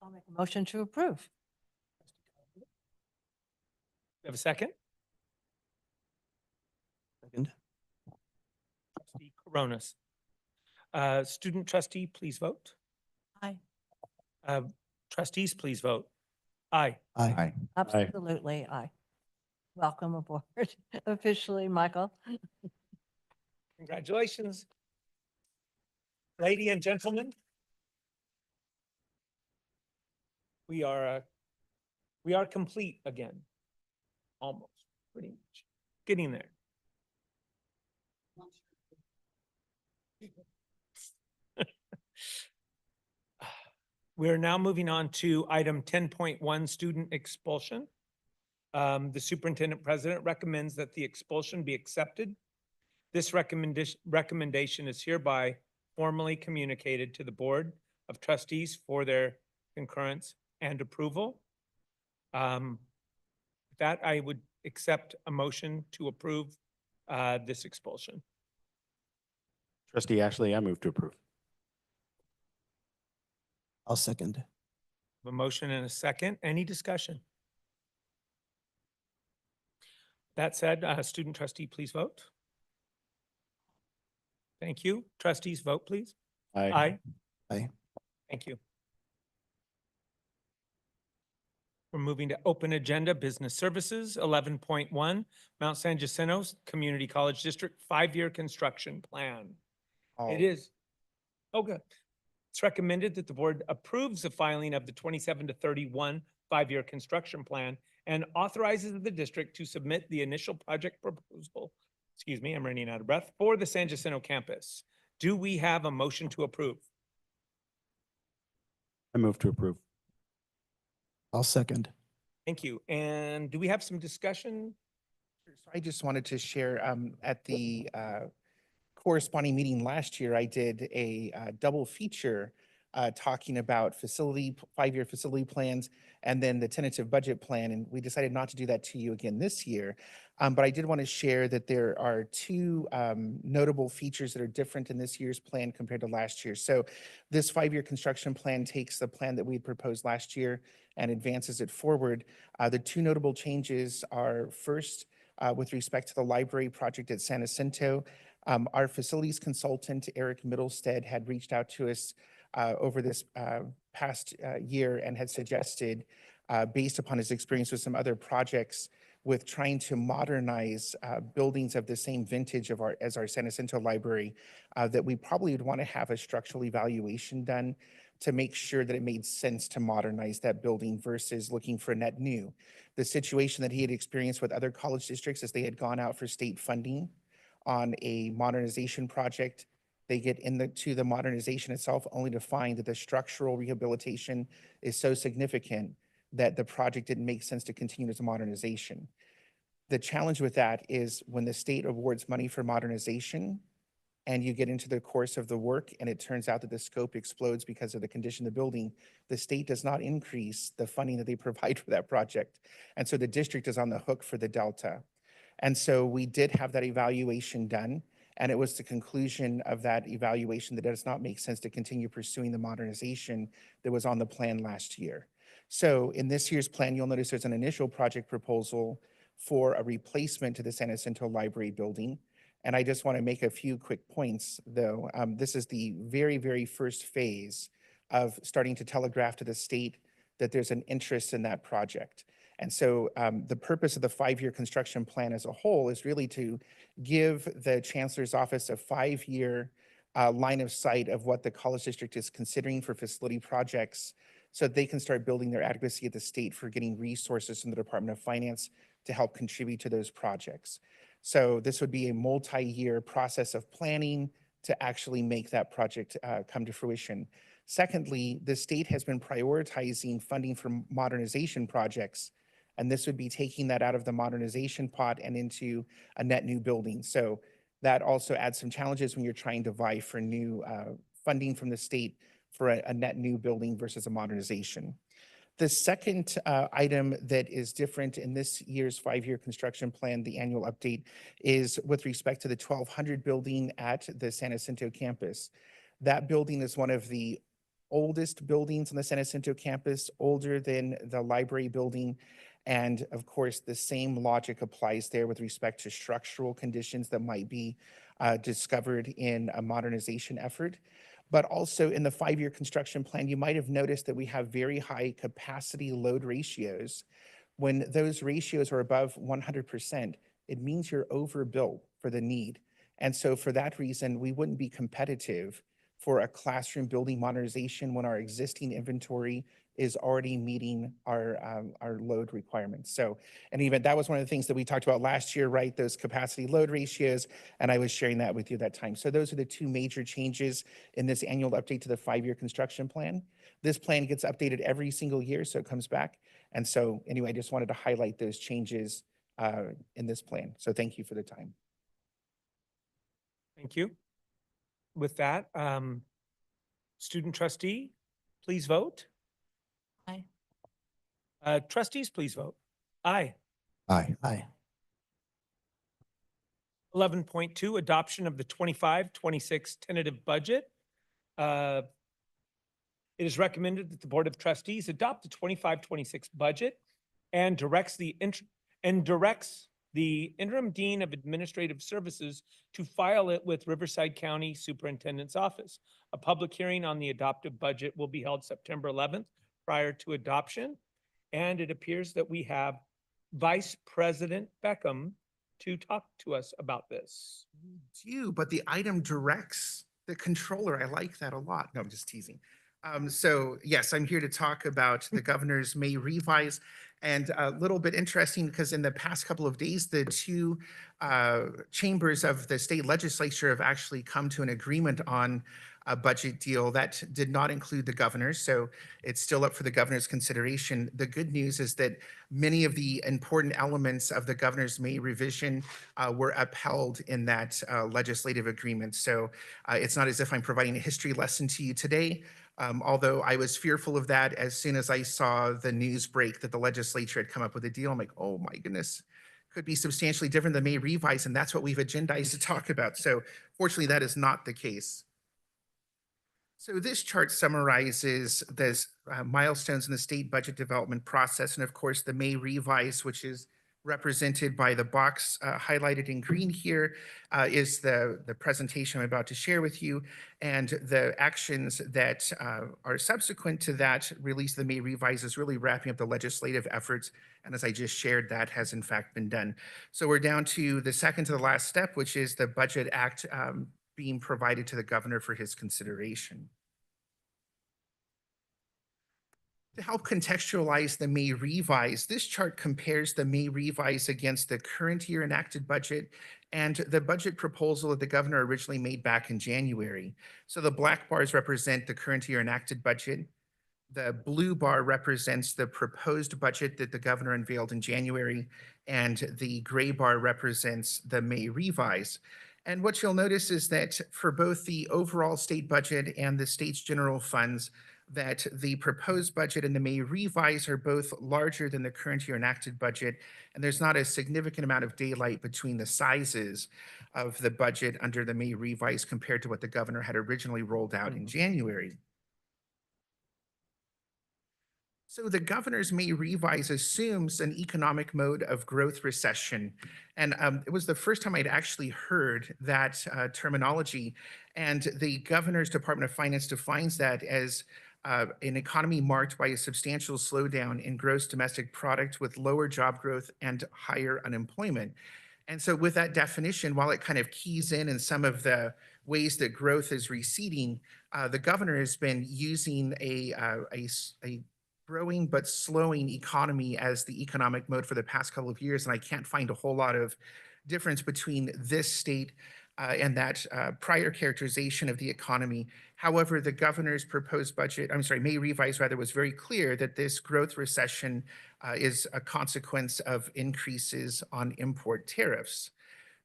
I'll make a motion to approve. We have a second? Second. Trustee Coronas. Student trustee, please vote. Aye. Trustees, please vote. Aye. Aye. Absolutely, aye. Welcome aboard officially, Michael. Congratulations. Ladies and gentlemen, we are complete again. Almost, pretty much. Getting there. We're now moving on to item 10.1, student expulsion. The superintendent president recommends that the expulsion be accepted. This recommendation is hereby formally communicated to the Board of Trustees for their concurrence and approval. That I would accept a motion to approve this expulsion. Trustee Ashley, I move to approve. I'll second. A motion and a second. Any discussion? That said, student trustee, please vote. Thank you. Trustees, vote, please. Aye. Aye. Thank you. We're moving to open agenda, business services, 11.1, Mount San Jacinto Community College District 5-year construction plan. It is, oh, good. It's recommended that the board approves the filing of the 27 to 31 5-year construction plan and authorizes the district to submit the initial project proposal, excuse me, I'm running out of breath, for the San Jacinto campus. Do we have a motion to approve? I move to approve. I'll second. Thank you. And do we have some discussion? So I just wanted to share, at the corresponding meeting last year, I did a double feature talking about 5-year facility plans and then the tentative budget plan. And we decided not to do that to you again this year. But I did want to share that there are two notable features that are different in this year's plan compared to last year. So this 5-year construction plan takes the plan that we had proposed last year and advances it forward. The two notable changes are first, with respect to the library project at San Jacinto, our facilities consultant, Eric Middlestead, had reached out to us over this past year and had suggested, based upon his experience with some other projects, with trying to modernize buildings of the same vintage as our San Jacinto library, that we probably would want to have a structural evaluation done to make sure that it made sense to modernize that building versus looking for a net new. The situation that he had experienced with other college districts is they had gone out for state funding on a modernization project. They get into the modernization itself only to find that the structural rehabilitation is so significant that the project didn't make sense to continue as a modernization. The challenge with that is when the state awards money for modernization and you get into the course of the work and it turns out that the scope explodes because of the condition of the building, the state does not increase the funding that they provide for that project. And so the district is on the hook for the delta. And so we did have that evaluation done. And it was the conclusion of that evaluation that it does not make sense to continue pursuing the modernization that was on the plan last year. So in this year's plan, you'll notice there's an initial project proposal for a replacement to the San Jacinto Library building. And I just want to make a few quick points, though. This is the very, very first phase of starting to telegraph to the state that there's an interest in that project. And so the purpose of the 5-year construction plan as a whole is really to give the chancellor's office a 5-year line of sight of what the college district is considering for facility projects so that they can start building their adequacy at the state for getting resources from the Department of Finance to help contribute to those projects. So this would be a multi-year process of planning to actually make that project come to fruition. Secondly, the state has been prioritizing funding for modernization projects, and this would be taking that out of the modernization pot and into a net new building. So that also adds some challenges when you're trying to vie for new funding from the state for a net new building versus a modernization. The second item that is different in this year's 5-year construction plan, the annual update, is with respect to the 1200 building at the San Jacinto campus. That building is one of the oldest buildings on the San Jacinto campus, older than the library building. And of course, the same logic applies there with respect to structural conditions that might be discovered in a modernization effort. But also in the 5-year construction plan, you might have noticed that we have very high capacity load ratios. When those ratios are above 100%, it means you're overbuilt for the need. And so for that reason, we wouldn't be competitive for a classroom building modernization when our existing inventory is already meeting our load requirements. So in any event, that was one of the things that we talked about last year, right? Those capacity load ratios, and I was sharing that with you that time. So those are the two major changes in this annual update to the 5-year construction plan. This plan gets updated every single year, so it comes back. And so anyway, I just wanted to highlight those changes in this plan. So thank you for the time. Thank you. With that, student trustee, please vote. Aye. Trustees, please vote. Aye. Aye. Aye. 11.2, adoption of the 25-26 tentative budget. It is recommended that the Board of Trustees adopt the 25-26 budget and directs the the interim dean of administrative services to file it with Riverside County Superintendent's Office. A public hearing on the adopted budget will be held September 11th prior to adoption. And it appears that we have Vice President Beckham to talk to us about this. Do, but the item directs the controller. I like that a lot. No, I'm just teasing. So yes, I'm here to talk about the governor's May revise. And a little bit interesting because in the past couple of days, the two chambers of the state legislature have actually come to an agreement on a budget deal that did not include the governor. So it's still up for the governor's consideration. The good news is that many of the important elements of the governor's May revision were upheld in that legislative agreement. So it's not as if I'm providing a history lesson to you today. Although I was fearful of that as soon as I saw the news break that the legislature had come up with a deal. I'm like, oh my goodness, could be substantially different than May revise, and that's what we've agendized to talk about. So fortunately, that is not the case. So this chart summarizes the milestones in the state budget development process. And of course, the May revise, which is represented by the box highlighted in green here, is the presentation I'm about to share with you. And the actions that are subsequent to that release of the May revise is really wrapping up the legislative efforts. And as I just shared, that has in fact been done. So we're down to the second to the last step, which is the Budget Act being provided to the governor for his consideration. To help contextualize the May revise, this chart compares the May revise against the current year enacted budget and the budget proposal that the governor originally made back in January. So the black bars represent the current year enacted budget. The blue bar represents the proposed budget that the governor unveiled in January, and the gray bar represents the May revise. And what you'll notice is that for both the overall state budget and the state's general funds, that the proposed budget and the May revise are both larger than the current year enacted budget, and there's not a significant amount of daylight between the sizes of the budget under the May revise compared to what the governor had originally rolled out in January. So the governor's May revise assumes an economic mode of growth recession. And it was the first time I'd actually heard that terminology. And the governor's Department of Finance defines that as an economy marked by a substantial slowdown in gross domestic product with lower job growth and higher unemployment. And so with that definition, while it kind of keys in some of the ways that growth is receding, the governor has been using a growing but slowing economy as the economic mode for the past couple of years. And I can't find a whole lot of difference between this state and that prior characterization of the economy. However, the governor's proposed budget, May revise rather, was very clear that this growth recession is a consequence of increases on import tariffs.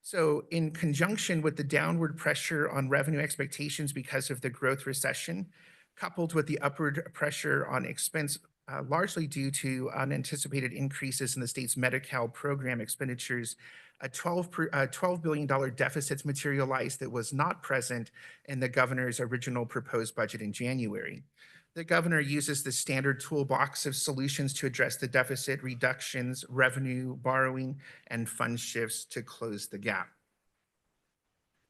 So in conjunction with the downward pressure on revenue expectations because of the growth recession, coupled with the upward pressure on expense, largely due to unanticipated increases in the state's Medi-Cal program expenditures, a $12 billion deficit materialized that was not present in the governor's original proposed budget in January. The governor uses the standard toolbox of solutions to address the deficit reductions, revenue, borrowing, and fund shifts to close the gap.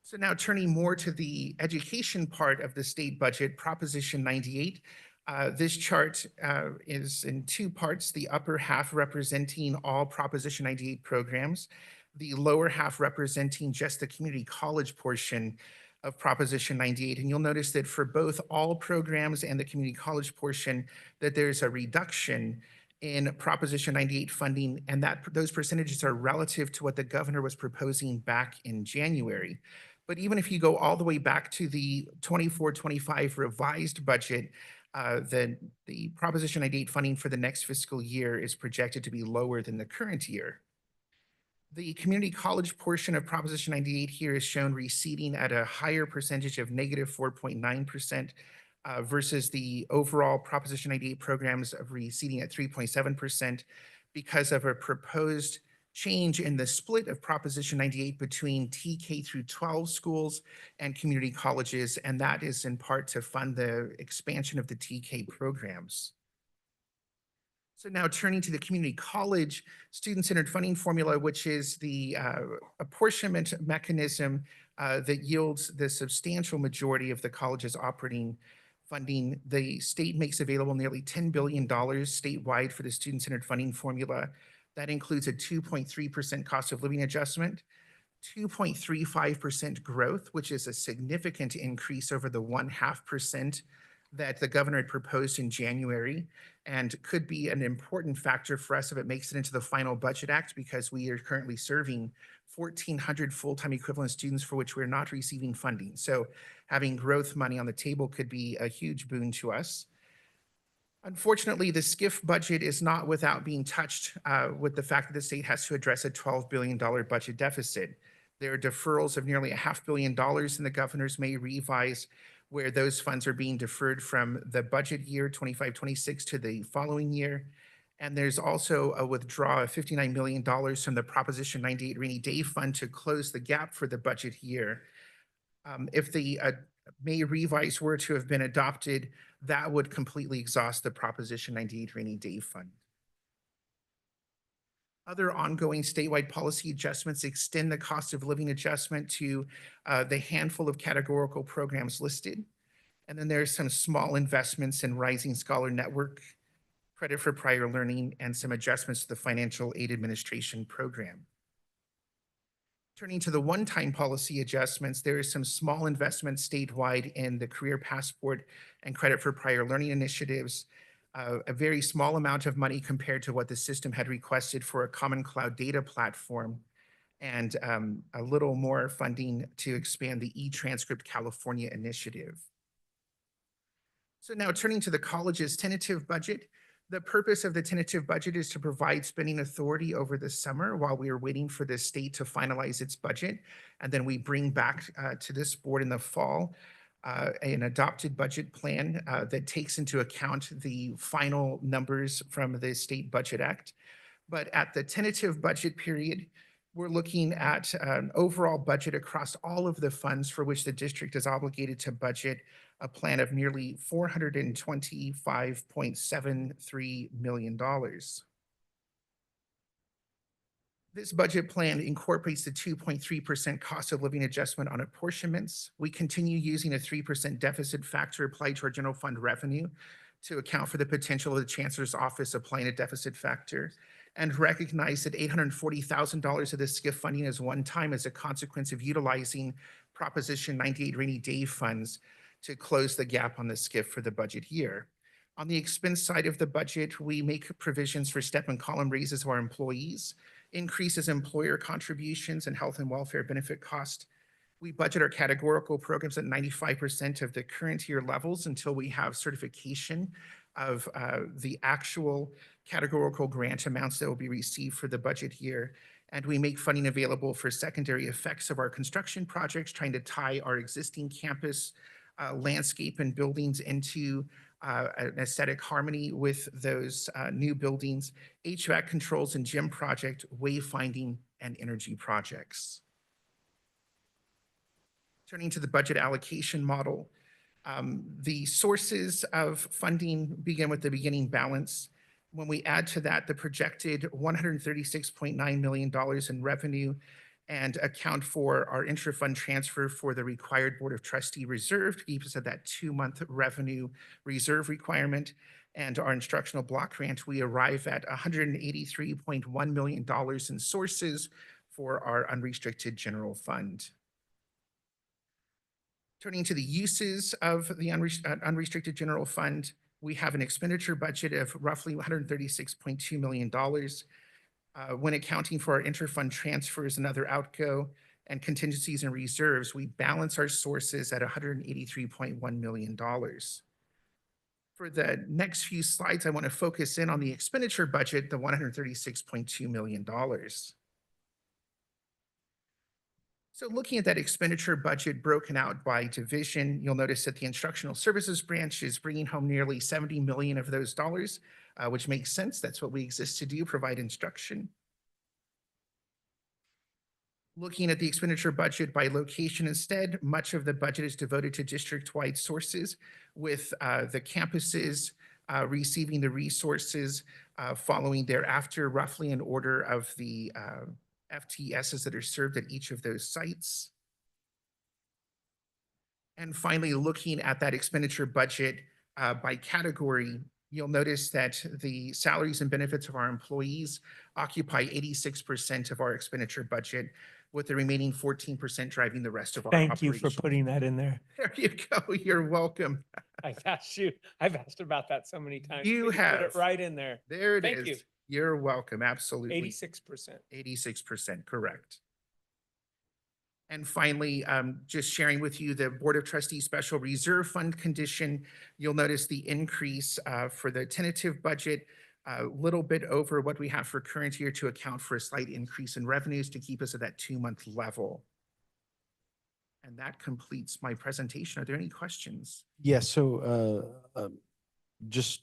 So now turning more to the education part of the state budget, Proposition 98. This chart is in two parts, the upper half representing all Proposition 98 programs, the lower half representing just the community college portion of Proposition 98. And you'll notice that for both all programs and the community college portion, that there's a reduction in Proposition 98 funding, and that those percentages are relative to what the governor was proposing back in January. But even if you go all the way back to the 24-25 revised budget, the Proposition 98 funding for the next fiscal year is projected to be lower than the current year. The community college portion of Proposition 98 here is shown receding at a higher percentage of negative 4.9% versus the overall Proposition 98 programs of receding at 3.7% because of a proposed change in the split of Proposition 98 between TK through 12 schools and community colleges, and that is in part to fund the expansion of the TK programs. So now turning to the community college student-centered funding formula, which is the apportionment mechanism that yields the substantial majority of the college's operating funding. The state makes available nearly $10 billion statewide for the student-centered funding formula. That includes a 2.3% cost of living adjustment, 2.35% growth, which is a significant increase over the 0.5% that the governor had proposed in January, and could be an important factor for us if it makes it into the final budget act, because we are currently serving 1,400 full-time equivalent students for which we're not receiving funding. So having growth money on the table could be a huge boon to us. Unfortunately, the SCIF budget is not without being touched with the fact that the state has to address a $12 billion budget deficit. There are deferrals of nearly $500 million in the governor's May revise, where those funds are being deferred from the budget year 25-26 to the following year. And there's also a withdrawal of $59 million from the Proposition 98 Rainy Day Fund to close the gap for the budget year. If the May revise were to have been adopted, that would completely exhaust the Proposition 98 Rainy Day Fund. Other ongoing statewide policy adjustments extend the cost of living adjustment to the handful of categorical programs listed. And then there's some small investments in Rising Scholar Network, credit for prior learning, and some adjustments to the Financial Aid Administration program. Turning to the one-time policy adjustments, there is some small investments statewide in the Career Passport and credit for prior learning initiatives, a very small amount of money compared to what the system had requested for a common cloud data platform, and a little more funding to expand the eTranscript California initiative. So now turning to the college's tentative budget, the purpose of the tentative budget is to provide spending authority over the summer while we are waiting for the state to finalize its budget. And then we bring back to this board in the fall an adopted budget plan that takes into account the final numbers from the State Budget Act. But at the tentative budget period, we're looking at an overall budget across all of the funds for which the district is obligated to budget a plan of nearly $425.73 million. This budget plan incorporates the 2.3% cost of living adjustment on apportionments. We continue using a 3% deficit factor applied to our general fund revenue to account for the potential of the Chancellor's Office applying a deficit factor, and recognize that $840,000 of this SCIF funding is one time as a consequence of utilizing Proposition 98 Rainy Day funds to close the gap on the SCIF for the budget year. On the expense side of the budget, we make provisions for step and column raises of our employees, increases employer contributions and health and welfare benefit cost. We budget our categorical programs at 95% of the current year levels until we have certification of the actual categorical grant amounts that will be received for the budget year. And we make funding available for secondary effects of our construction projects, trying to tie our existing campus landscape and buildings into an aesthetic harmony with those new buildings, HVAC controls and gym project, wayfinding, and energy projects. Turning to the budget allocation model, the sources of funding begin with the beginning balance. When we add to that the projected $136.9 million in revenue and account for our intra-fund transfer for the required Board of Trustee reserve to keep us at that 2-month revenue reserve requirement, and our instructional block grant, we arrive at $183.1 million in sources for our unrestricted general fund. Turning to the uses of the unrestricted general fund, we have an expenditure budget of roughly $136.2 million. When accounting for our interfund transfers and other outgo and contingencies and reserves, we balance our sources at $183.1 million. For the next few slides, I want to focus in on the expenditure budget, the $136.2 million. So looking at that expenditure budget broken out by division, you'll notice that the instructional services branch is bringing home nearly 70 million of those dollars, which makes sense. That's what we exist to do, provide instruction. Looking at the expenditure budget by location instead, much of the budget is devoted to district-wide sources, with the campuses receiving the resources following thereafter, roughly in order of the FTSs that are served at each of those sites. And finally, looking at that expenditure budget by category, you'll notice that the salaries and benefits of our employees occupy 86% of our expenditure budget, with the remaining 14% driving the rest of our Thank you for operations. putting that in there. There you go. You're welcome. I've asked about that so many times. You but put it have. right in there. There it is. Thank you. You're welcome. Absolutely. 86%. 86%, correct. And finally, just sharing with you the Board of Trustees Special Reserve Fund condition. You'll notice the increase for the tentative budget, a little bit over what we have for current year to account for a slight increase in revenues to keep us at that 2-month level. And that completes my presentation. Are there any questions? Yes, so just,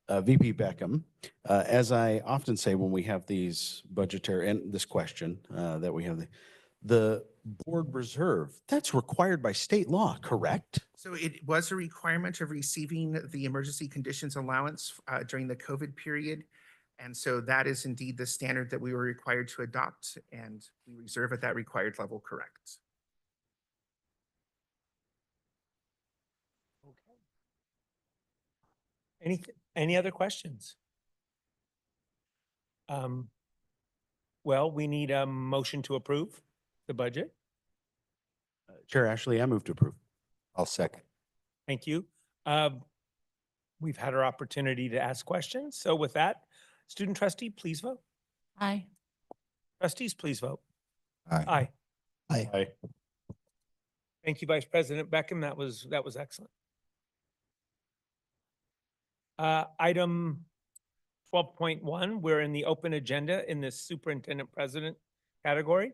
VP Beckham, as I often say when we have these budgetary, and this question that we have, the board reserve, that's required by state law, correct? So it was a requirement of receiving the emergency conditions allowance during the COVID period. And so that is indeed the standard that we were required to adopt, and we reserve at that required level, correct? Any other questions? Well, we need a motion to approve the budget. Chair Ashley, I move to approve. I'll second. Thank you. We've had our opportunity to ask questions. So with that, student trustee, please vote. Aye. Trustees, please vote. Aye. Aye. Aye. Thank you, Vice President Beckham. That was excellent. Item 12.1, we're in the open agenda in this superintendent president category.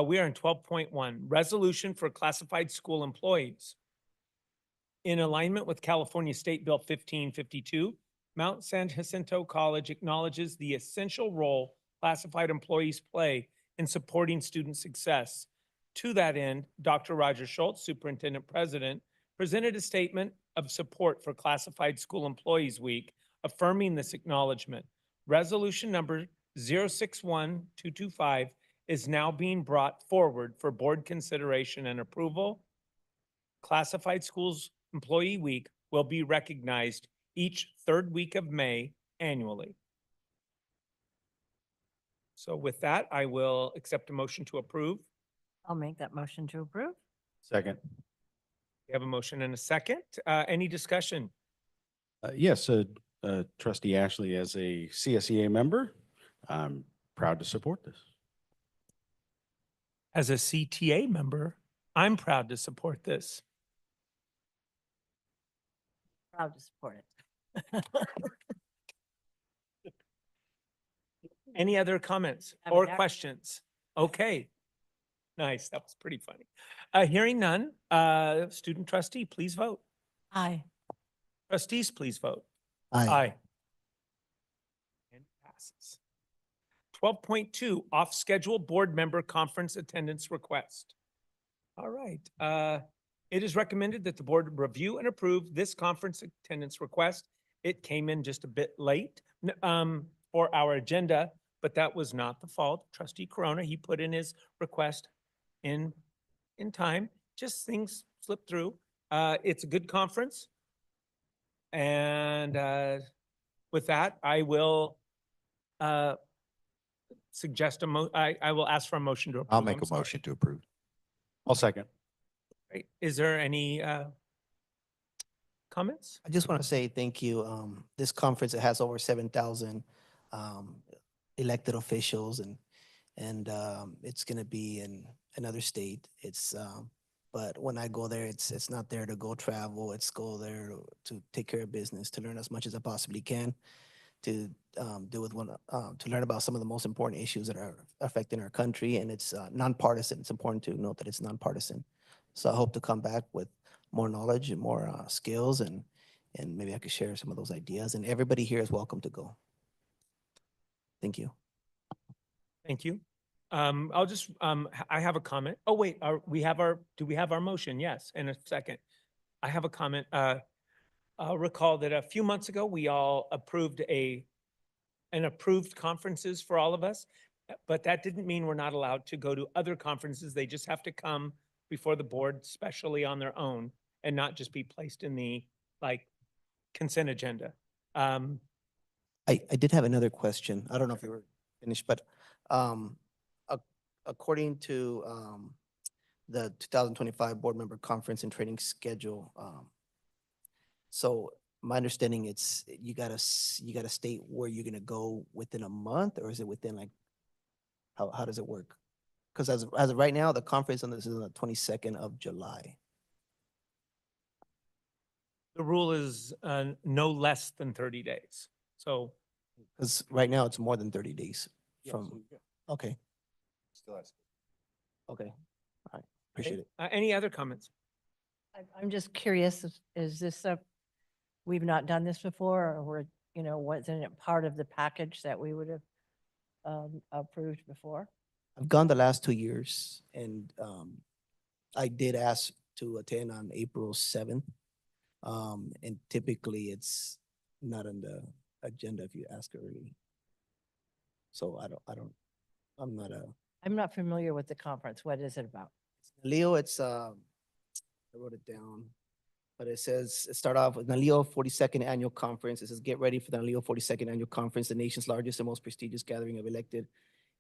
We are in 12.1, resolution for classified school employees. In alignment with California State Bill 1552, Mount San Jacinto College acknowledges the essential role classified employees play in supporting student success. To that end, Dr. Roger Schultz, Superintendent President, presented a statement of support for Classified School Employees Week, affirming this acknowledgement. Resolution number 061225 is now being brought forward for board consideration and approval. Classified Schools Employee Week will be recognized each third week of May annually. So with that, I will accept a motion to approve. I'll make that motion to approve. Second. We have a motion and a second. Any discussion? Yes, Trustee Ashley, as a CSEA member, I'm proud to support this. As a CTA member, I'm proud to support this. Proud to support it. Any other comments I mean, or that- questions? Okay. Nice. That was pretty funny. Hearing none, student trustee, please vote. Aye. Trustees, please vote. Aye. And passes. 12.2, off-schedule board member conference attendance request. All right. It is recommended that the board review and approve this conference attendance request. It came in just a bit late for our agenda, but that was not the fault. Trustee Corona, he put in his request in time. Just things slipped through. It's a good conference. And with that, I will suggest I will ask for a motion to approve. I'll make I'm a sorry. motion to approve. I'll second. Right. Is there any comments? I just want to say thank you. This conference, it has over 7,000 elected officials, and it's going to be in another state. But when I go there, it's not there to go travel. It's go there to take care of business, to learn as much as I possibly can, to deal with to learn about some of the most important issues that are affecting our country. And it's nonpartisan. It's important to note that it's nonpartisan. So I hope to come back with more knowledge and more skills, and maybe I could share some of those ideas. And everybody here is welcome to go. Thank you. Thank you. I'll just, I have a comment. Oh, wait, do we have our motion? Yes, in a second. I have a comment. I'll recall that a few months ago, we all approved an approved conferences for all of us, but that didn't mean we're not allowed to go to other conferences. They just have to come before the board, specially on their own, and not just be placed in the like consent agenda. I did have another question. I don't know if you were finished, but um, according to the 2025 Board Member Conference and Training Schedule, so my understanding it's, you gotta state where you're gonna go within a month, or is it within like, how does it work? Because as of right now, the conference on this is on the 22nd of July. The rule is no less than 30 days. So Because right now it's more than 30 days from, okay, Still has. okay. All right, appreciate it. any other comments? I'm just curious, is this we've not done this before, or we're, wasn't it part of the package that we would have approved before? I've gone the last 2 years, and I did ask to attend on April 7th. And typically it's not on the agenda if you ask early. So I'm not familiar with the conference. What is it about? Leo, it's, I wrote it down, but it says, start off with NALEO 42nd Annual Conference. It says, get ready for the NALEO 42nd Annual Conference, the nation's largest and most prestigious gathering of elected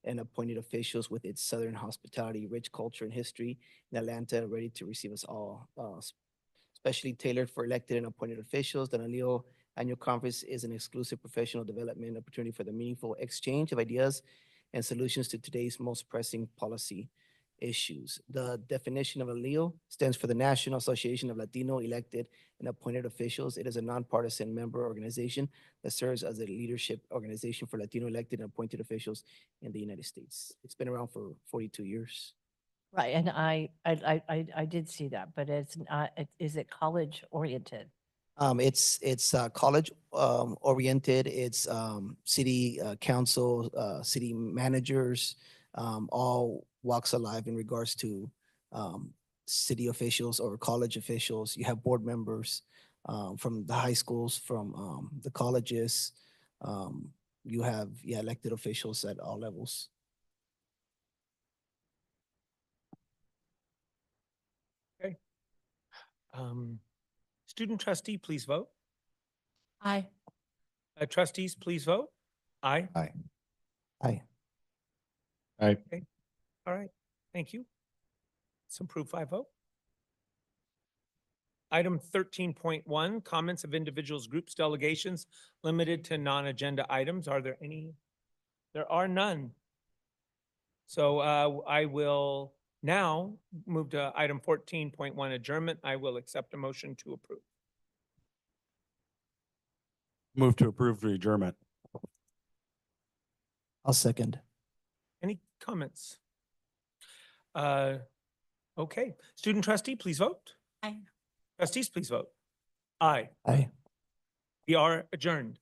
and appointed officials with its Southern hospitality, rich culture and history in Atlanta, ready to receive us all. Specially tailored for elected and appointed officials, the NALEO Annual Conference is an exclusive professional development opportunity for the meaningful exchange of ideas and solutions to today's most pressing policy issues. The definition of NALEO stands for the National Association of Latino Elected and Appointed Officials. It is a nonpartisan member organization that serves as a leadership organization for Latino elected and appointed officials in the United States. It's been around for 42 years. Right, and I did see that, but it's not, is it college oriented? It's college oriented. It's city council, city managers, all walks of life in regards to city officials or college officials. You have board members from the high schools, from the colleges. You have elected officials at all levels. Okay. Student trustee, please vote. Aye. Trustees, please vote. Aye. Aye. Aye. Aye. All right, thank you. It's approved 5-0. Item 13.1, comments of individuals, groups, delegations, limited to non-agenda items. Are there any? There are none. So I will now move to item 14.1, adjournment. I will accept a motion to approve. Move to approve the adjournment. I'll second. Any comments? Okay, student trustee, please vote. Aye. Trustees, please vote. Aye. Aye. We are adjourned.